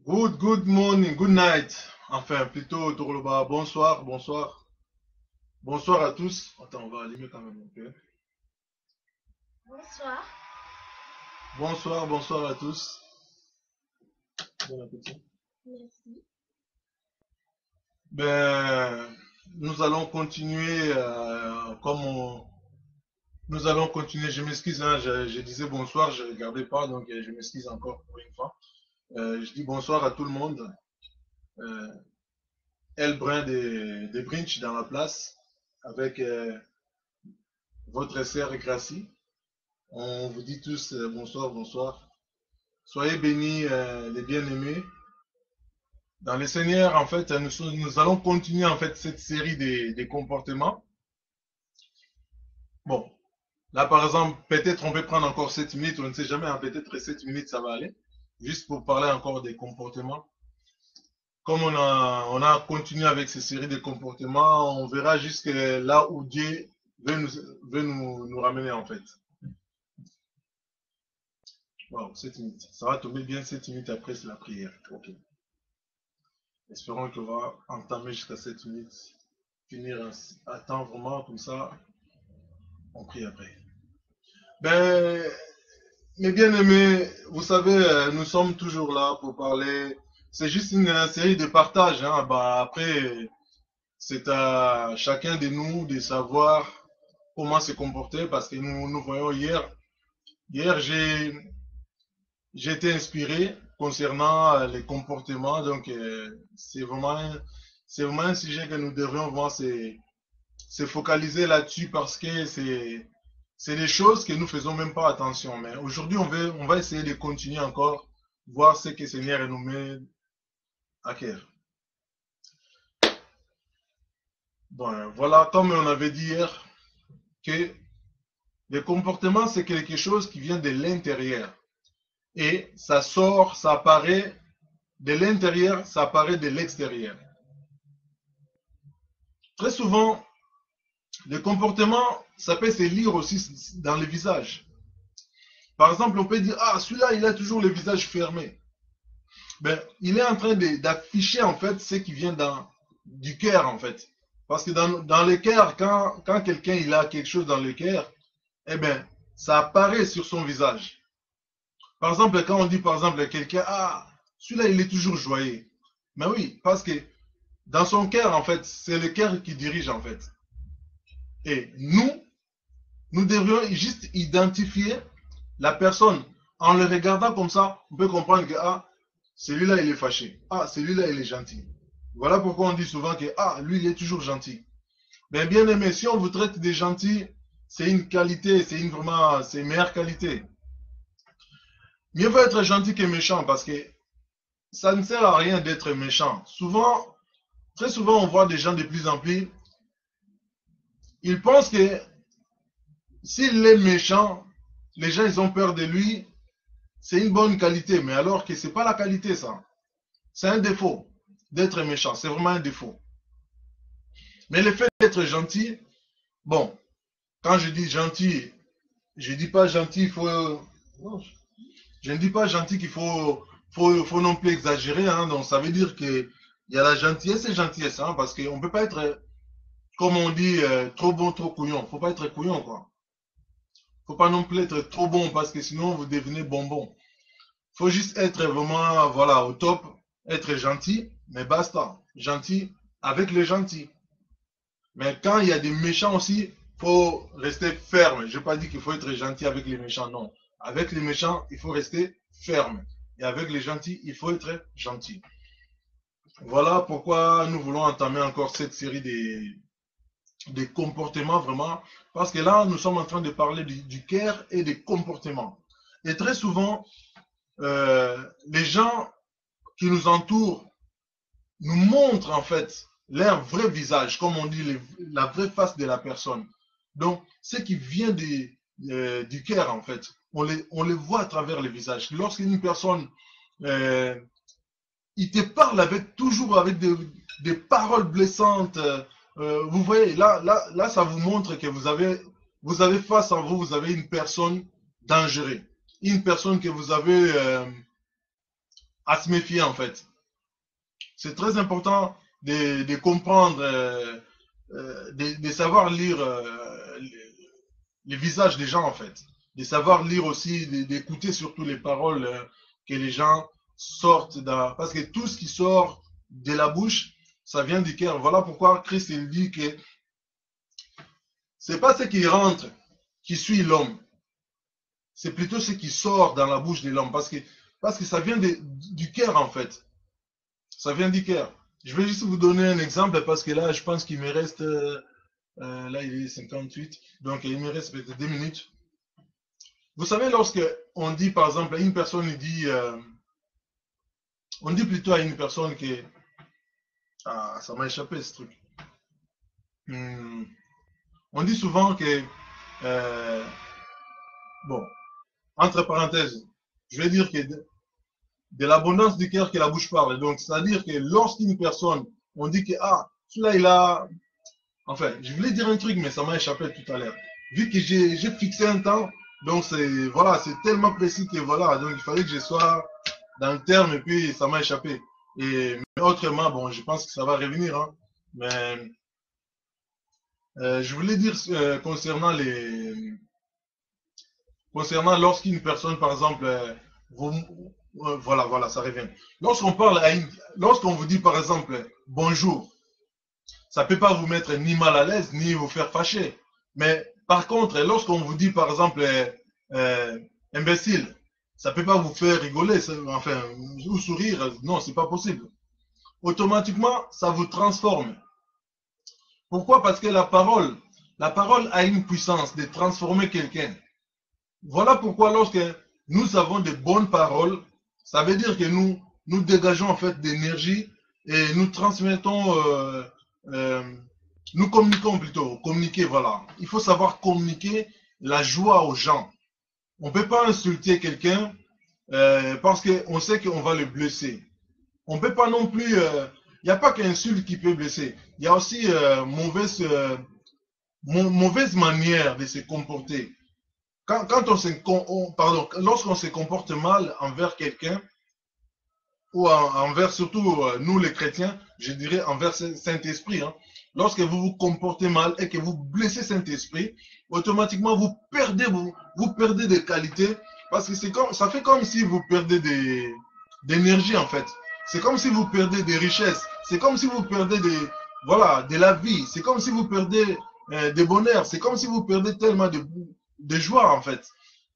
Good morning, good night. Enfin, plutôt Tourloba. Bonsoir, bonsoir. Bonsoir à tous. Attends, on va allumer quand même un peu. Bonsoir. Bonsoir, bonsoir à tous. Bon appétit. Merci. Ben, nous allons continuer nous allons continuer. Je m'excuse, hein, je disais bonsoir, je ne regardais pas, donc je m'excuse encore pour une fois. Je dis bonsoir à tout le monde. Euh, Elbrin des Brinch dans la place avec votre sœur Gracie. On vous dit tous bonsoir, bonsoir. Soyez bénis, les bien-aimés. Dans le Seigneur, en fait, nous allons continuer en fait cette série des comportements. Bon, là par exemple, peut-être on peut prendre encore 7 minutes, on ne sait jamais, hein, peut-être 7 minutes ça va aller, juste pour parler encore des comportements. Comme on a continué avec ces séries de comportements, on verra jusque là où Dieu veut nous ramener en fait. Wow, 7 minutes. Ça va tomber bien 7 minutes après, c'est la prière. Ok. Espérons qu'on va entamer jusqu'à 7 minutes, finir à temps vraiment, comme ça, on prie après. Ben, mes bien-aimés, vous savez, nous sommes toujours là pour parler. C'est juste une série de partages, hein. Bah, après, c'est à chacun de nous de savoir comment se comporter parce que nous voyons hier j'ai été inspiré concernant les comportements. Donc, c'est vraiment un sujet que nous devrions voir, se focaliser là-dessus parce que c'est des choses que nous faisons même pas attention. Mais aujourd'hui, on va essayer de continuer encore, voir ce que le Seigneur nous met à cœur. Bon, voilà, comme on avait dit hier, que le comportement, c'est quelque chose qui vient de l'intérieur. Et ça sort, ça apparaît de l'intérieur, ça apparaît de l'extérieur. Très souvent, le comportement, ça peut se lire aussi dans le visage. Par exemple, on peut dire, ah, celui-là, il a toujours le visage fermé. Ben, il est en train d'afficher, en fait, ce qui vient du cœur, en fait. Parce que dans le cœur, quand quelqu'un, il a quelque chose dans le cœur, eh ben, ça apparaît sur son visage. Par exemple, quand on dit, par exemple, à quelqu'un, ah, celui-là, il est toujours joyeux. Mais oui, parce que dans son cœur, en fait, c'est le cœur qui dirige, en fait. Et nous devrions juste identifier la personne. En le regardant comme ça, on peut comprendre que, ah, celui-là, il est fâché. Ah, celui-là, il est gentil. Voilà pourquoi on dit souvent que, ah, lui, il est toujours gentil. Mais bien aimé, si on vous traite de gentil, c'est une qualité, c'est une meilleure qualité. Mieux vaut être gentil que méchant parce que ça ne sert à rien d'être méchant. Très souvent, on voit des gens de plus en plus, ils pensent que s'il est méchant, les gens, ils ont peur de lui, c'est une bonne qualité. Mais alors que c'est pas la qualité, ça. C'est un défaut d'être méchant. C'est vraiment un défaut. Mais le fait d'être gentil, bon, quand je dis gentil, je dis pas gentil, il faut. Non, je ne dis pas gentil qu'il faut non plus exagérer. Hein. Donc ça veut dire que il y a la gentillesse et gentillesse. Hein, parce qu'on ne peut pas être, comme on dit, trop bon, trop couillon. Faut pas être couillon, quoi. Faut pas non plus être trop bon parce que sinon vous devenez bonbon. Faut juste être vraiment, voilà, au top, être gentil, mais basta. Gentil avec les gentils. Mais quand il y a des méchants aussi, faut rester ferme. Je n'ai pas dit qu'il faut être gentil avec les méchants, non. Avec les méchants, il faut rester ferme. Et avec les gentils, il faut être gentil. Voilà pourquoi nous voulons entamer encore cette série des comportements vraiment. Parce que là, nous sommes en train de parler du cœur et des comportements. Et très souvent, les gens qui nous entourent nous montrent en fait leur vrai visage, comme on dit, la vraie face de la personne. Donc, ce qui vient du cœur, en fait, on les voit à travers le visage. Lorsqu'une personne, euh, il te parle toujours avec des paroles blessantes, vous voyez, là, ça vous montre que vous avez face à vous, vous avez une personne dangereuse. Une personne que vous avez à se méfier en fait. C'est très important de comprendre, de savoir lire les visages des gens en fait. De savoir lire aussi, d'écouter surtout les paroles que les gens sortent parce que tout ce qui sort de la bouche, ça vient du cœur. Voilà pourquoi Christ il dit que c'est pas ce qui rentre qui suit l'homme, c'est plutôt ce qui sort dans la bouche de l'homme parce que ça vient du cœur en fait. Ça vient du cœur. Je vais juste vous donner un exemple parce que là, je pense qu'il me reste, là il est 58, donc il me reste peut-être 2 minutes. Vous savez, lorsque on dit par exemple à une personne, on dit plutôt à une personne que, ah, ça m'a échappé ce truc. On dit souvent que, euh, bon, entre parenthèses, je vais dire que de l'abondance du cœur que la bouche parle. Donc, c'est-à-dire que lorsqu'une personne, on dit que, ah, celui-là, il a, enfin, je voulais dire un truc, mais ça m'a échappé tout à l'heure. Vu que j'ai fixé un temps, donc c'est voilà, c'est tellement précis que voilà, donc il fallait que je sois dans le terme et puis ça m'a échappé. Et mais autrement, bon, je pense que ça va revenir, hein. Mais je voulais dire concernant lorsqu'une personne, par exemple, vous, voilà, voilà, ça revient. Lorsqu'on parle lorsqu'on vous dit par exemple bonjour, ça ne peut pas vous mettre ni mal à l'aise, ni vous faire fâcher. Mais par contre, lorsqu'on vous dit par exemple euh, imbécile, ça ne peut pas vous faire rigoler, enfin, ou sourire. Non, c'est pas possible. Automatiquement, ça vous transforme. Pourquoi? Parce que la parole a une puissance de transformer quelqu'un. Voilà pourquoi lorsque nous avons de bonnes paroles, ça veut dire que nous dégageons en fait d'énergie et nous transmettons, euh, nous communiquons plutôt, communiquer, voilà. Il faut savoir communiquer la joie aux gens. On ne peut pas insulter quelqu'un parce qu'on sait qu'on va le blesser. On ne peut pas non plus, il n'y a pas qu'insulte qui peut blesser. Il y a aussi mauvaise manière de se comporter. Quand pardon, lorsqu'on se comporte mal envers quelqu'un, ou envers surtout nous les chrétiens, je dirais envers Saint-Esprit, hein, lorsque vous vous comportez mal et que vous blessez Saint-Esprit, automatiquement vous perdez des qualités, parce que ça fait comme si vous perdez d'énergie en fait. C'est comme si vous perdez des richesses, c'est comme si vous perdez voilà, de la vie, c'est comme si vous perdez des bonheurs, c'est comme si vous perdez tellement de joie en fait.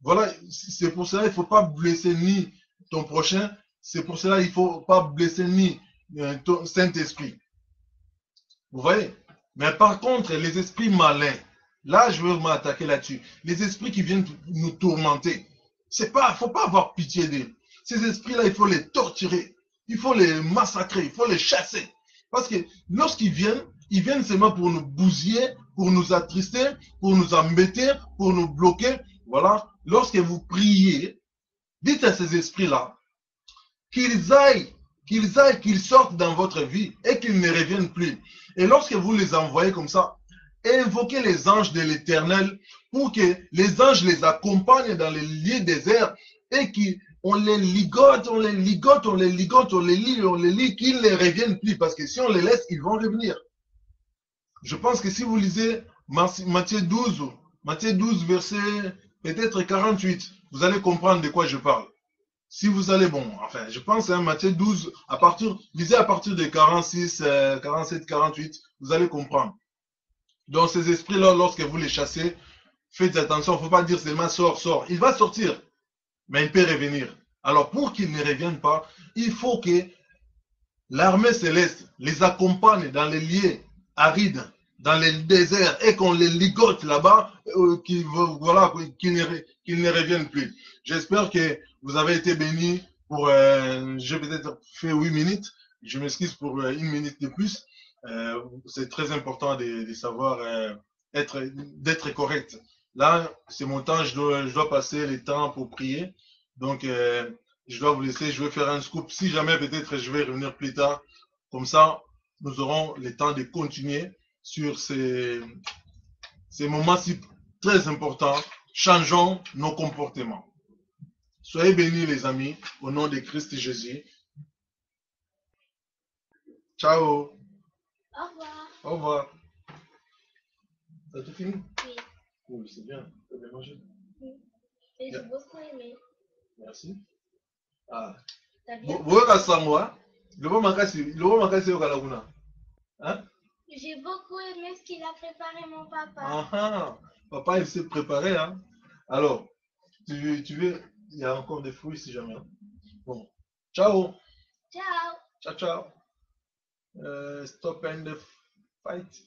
Voilà, c'est pour cela qu'il ne faut pas blesser ni ton prochain, c'est pour cela qu'il ne faut pas blesser ni ton Saint-Esprit. Vous voyez? Mais par contre, les esprits malins, là je veux m'attaquer là-dessus. Les esprits qui viennent nous tourmenter, il ne faut pas avoir pitié d'eux. Ces esprits-là, il faut les torturer, il faut les massacrer, il faut les chasser. Parce que lorsqu'ils viennent, ils viennent seulement pour nous bousiller, pour nous attrister, pour nous embêter, pour nous bloquer. Voilà. Lorsque vous priez, dites à ces esprits-là qu'ils sortent dans votre vie et qu'ils ne reviennent plus. Et lorsque vous les envoyez comme ça, invoquez les anges de l'Éternel pour que les anges les accompagnent dans les lieux déserts et qu'on les ligote, on les ligote, on les ligote, on les lit, qu'ils ne reviennent plus. Parce que si on les laisse, ils vont revenir. Je pense que si vous lisez Matthieu 12, verset peut-être 48, vous allez comprendre de quoi je parle. Si vous allez, bon, enfin, je pense, hein, Matthieu 12, lisez à partir de 46, 47, 48, vous allez comprendre. Donc, ces esprits-là, lorsque vous les chassez, faites attention, il ne faut pas dire seulement sort. Il va sortir, mais il peut revenir. Alors, pour qu'il ne revienne pas, il faut que l'armée céleste les accompagne dans les lieux arides, dans les déserts, et qu'on les ligote là-bas, voilà, qu'ils ne reviennent plus. J'espère que vous avez été bénis pour, j'ai peut-être fait 8 minutes, je m'excuse pour 1 minute de plus. C'est très important de savoir d'être correct. Là, c'est mon temps, je dois passer le temps pour prier. Donc, je dois vous laisser, je vais faire un scoop. Si jamais peut-être je vais revenir plus tard, comme ça, nous aurons le temps de continuer sur ces moments si très importants. Changeons nos comportements. Soyez bénis les amis, au nom de Christ Jésus. Ciao. Au revoir. Au revoir. T'as tout fini? Oui. Oui, c'est bien. T'as bien mangé. Oui. Et j'ai beaucoup aimé. Merci. Ah. T'as bien Boyoka Samoa. Le bon makasi au Kalaguna. Hein? J'ai beaucoup aimé ce qu'il a préparé mon papa. Ah ah. Papa, il s'est préparé, hein. Alors, tu veux, il y a encore des fruits si jamais. Hein. Bon. Ciao. Ciao. Ciao, ciao. Stop and fight.